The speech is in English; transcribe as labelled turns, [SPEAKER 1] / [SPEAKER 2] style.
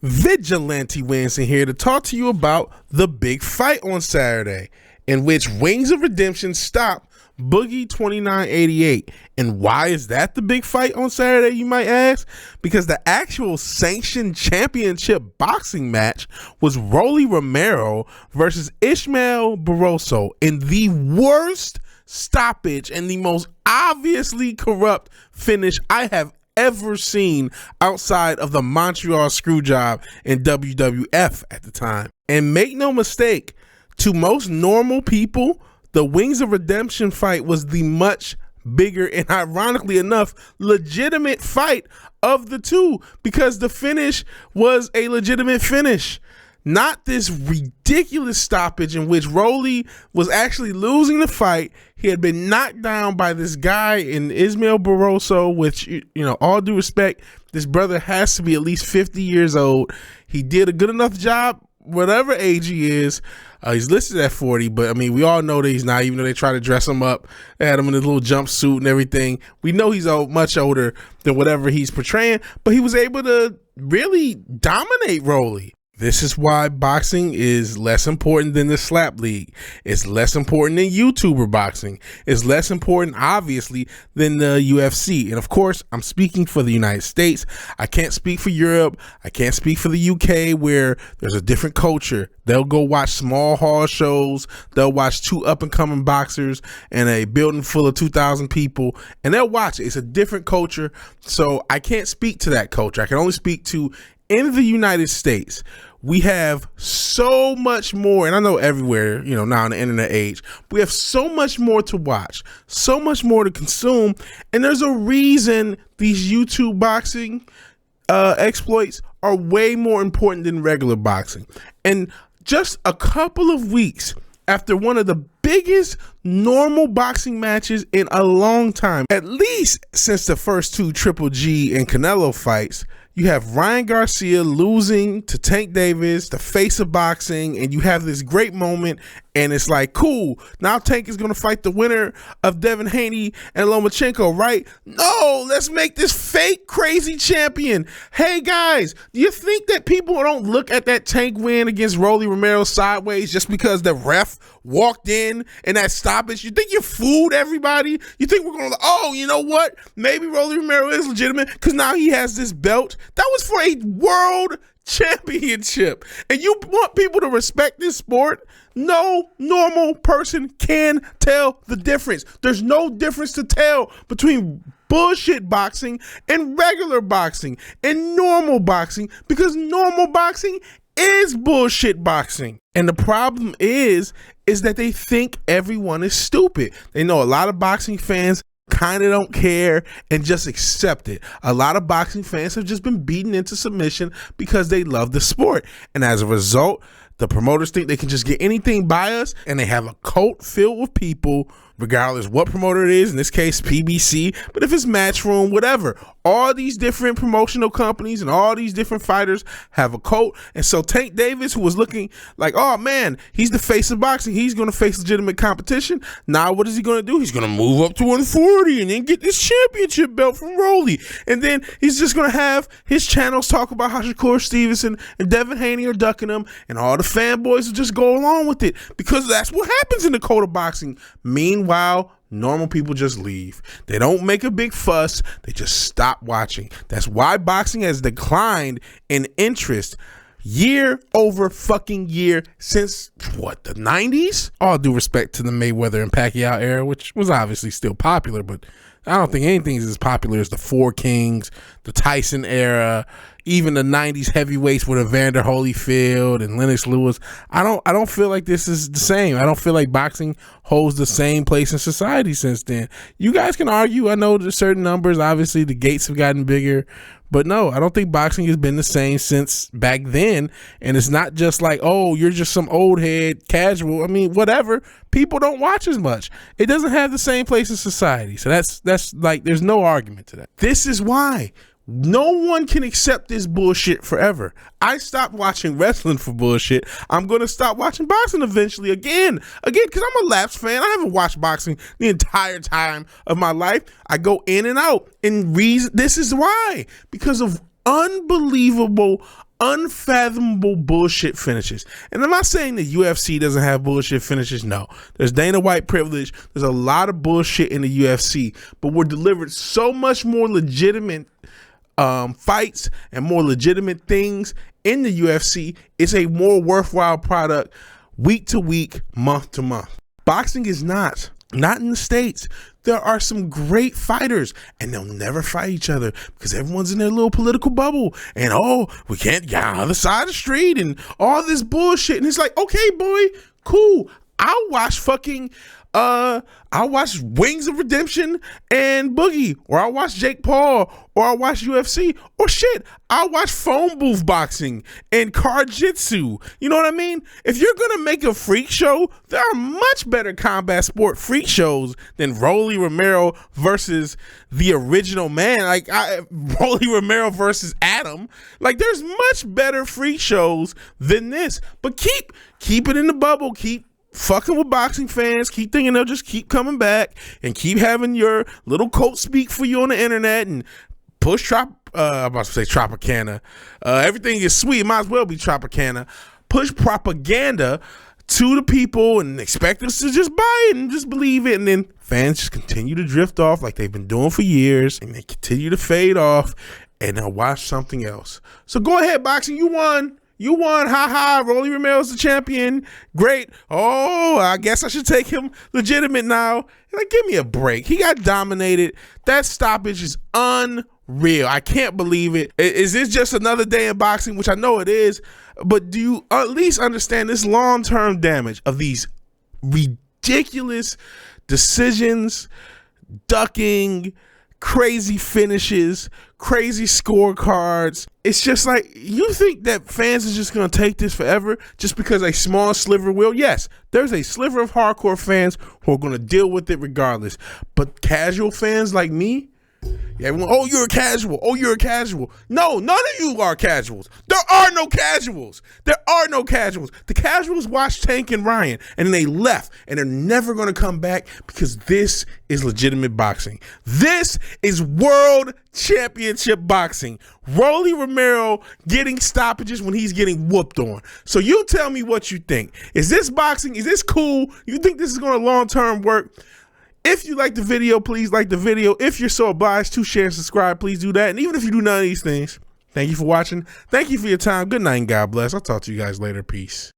[SPEAKER 1] VigilanteWilliamson here to talk to you about the big fight on Saturday, in which Wings of Redemption stopped Boogie 2988. And why is that the big fight on Saturday, you might ask? Because the actual sanctioned championship boxing match was Romero versus Ismael Barroso in the worst stoppage and the most obviously corrupt finish I have ever seen outside of the Montreal Screwjob in WWF at the time. And make no mistake, to most normal people, the Wings of Redemption fight was the much bigger and, ironically enough, legitimate fight of the two, because the finish was a legitimate finish. Not this ridiculous stoppage in which Rolly was actually losing the fight. He had been knocked down by this guy in Ismael Barroso, which, you know, all due respect, this brother has to be at least 50 years old. He did a good enough job, whatever age he is. He's listed at 40, but I mean, we all know that he's not, even though they try to dress him up, they had him in his little jumpsuit and everything. We know he's much older than whatever he's portraying, but he was able to really dominate Rolly. This is why boxing is less important than the slap league. It's less important than YouTuber boxing. It's less important, obviously, than the UFC. And of course, I'm speaking for the United States. I can't speak for Europe. I can't speak for the UK, where there's a different culture. They'll go watch small hall shows. They'll watch two up-and-coming boxers in a building full of 2,000 people, and they'll watch it. It's a different culture, so I can't speak to that culture. I can only speak to, in the United States, we have so much more, and I know everywhere, you know, now in the internet age, we have so much more to watch, so much more to consume, and there's a reason these YouTube boxing exploits are way more important than regular boxing. And just a couple of weeks after one of the biggest normal boxing matches in a long time, at least since the first two Triple G and Canelo fights, you have Ryan Garcia losing to Tank Davis, the face of boxing, and you have this great moment, and it's like, cool, now Tank is going to fight the winner of Devin Haney and Lomachenko, right? No, let's make this fake crazy champion. Hey guys, do you think that people don't look at that Tank win against Rolly Romero sideways just because the ref walked in that stoppage? You think you fooled everybody? You think we're going to, oh, you know what? Maybe Rolly Romero is legitimate because now he has this belt. That was for a world championship. And you want people to respect this sport? No normal person can tell the difference. There's no difference to tell between bullshit boxing and regular boxing and normal boxing, because normal boxing is bullshit boxing. And the problem is that they think everyone is stupid. They know a lot of boxing fans kind of don't care and just accept it. A lot of boxing fans have just been beaten into submission because they love the sport. And as a result, the promoters think they can just get anything by us, and they have a cult filled with people, regardless what promoter it is, in this case PBC, but if it's Matchroom, whatever. All these different promotional companies and all these different fighters have a cult. And so Tank Davis, who was looking like, oh man, he's the face of boxing, he's going to face legitimate competition. Now what is he going to do? He's going to move up to 140 and then get this championship belt from Rolly. And then he's just going to have his channels talk about how Shakur Stevenson and Devin Haney are ducking him, and all the fanboys will just go along with it because that's what happens in the code of boxing. Meanwhile, normal people just leave. They don't make a big fuss. They just stop watching. That's why boxing has declined in interest year over fucking year since, what, the 90s? All due respect to the Mayweather and Pacquiao era, which was obviously still popular, but I don't think anything is as popular as the Four Kings, the Tyson era, even the 90s heavyweights with Evander Holyfield and Lennox Lewis. I don't feel like this is the same. I don't feel like boxing holds the same place in society since then. You guys can argue. I know there's certain numbers. Obviously, the gates have gotten bigger. But no, I don't think boxing has been the same since back then. And it's not just like, oh, you're just some old head casual. I mean, whatever. People don't watch as much. It doesn't have the same place in society. So that's like, there's no argument to that. This is why no one can accept this bullshit forever. I stopped watching wrestling for bullshit. I'm going to stop watching boxing eventually again, because I'm a lapsed fan. I haven't watched boxing the entire time of my life. I go in and out. And this is why, because of unbelievable, unfathomable bullshit finishes. And I'm not saying the UFC doesn't have bullshit finishes. No, there's Dana White privilege. There's a lot of bullshit in the UFC, but we're delivered so much more legitimate fights and more legitimate things in the UFC. It's a more worthwhile product week to week, month to month. Boxing is not in the States. There are some great fighters and they'll never fight each other because everyone's in their little political bubble and, oh, we can't get on the other side of the street and all this bullshit. And it's like, okay, boy, cool. I'll watch I'll watch Wings of Redemption and Boogie, or I'll watch Jake Paul, or I'll watch UFC, or shit, I'll watch phone booth boxing and card jitsu. You know what I mean? If you're gonna make a freak show, there are much better combat sport freak shows than Rolly Romero versus the original man, like Rolly Romero versus Adam. Like, there's much better freak shows than this. But keep it in the bubble. Keep fucking with boxing fans, keep thinking they'll just keep coming back and keep having your little coat speak for you on the internet and push I'm about to say Tropicana. Everything is sweet, it might as well be Tropicana. Push propaganda to the people and expect us to just buy it and just believe it, and then fans just continue to drift off like they've been doing for years, and they continue to fade off, and they'll watch something else. So go ahead, boxing, you won. You won, haha, Rolly Romero's the champion, great. Oh, I guess I should take him legitimate now. Like, give me a break. He got dominated. That stoppage is unreal. I can't believe it. Is this just another day in boxing, which I know it is, but do you at least understand this long-term damage of these ridiculous decisions, ducking, crazy finishes, crazy scorecards? It's just like, you think that fans is just going to take this forever just because a small sliver will? Yes, there's a sliver of hardcore fans who are going to deal with it regardless. But casual fans like me, everyone, oh, you're a casual. Oh, you're a casual. No, none of you are casuals. There are no casuals. There are no casuals. The casuals watched Tank and Ryan and then they left, and they're never going to come back because this is legitimate boxing. This is world championship boxing. Rolly Romero getting stoppages when he's getting whooped on. So you tell me what you think. Is this boxing? Is this cool? You think this is going to long-term work? If you like the video, please like the video. If you're so obliged to share and subscribe, please do that. And even if you do none of these things, thank you for watching. Thank you for your time. Good night and God bless. I'll talk to you guys later. Peace.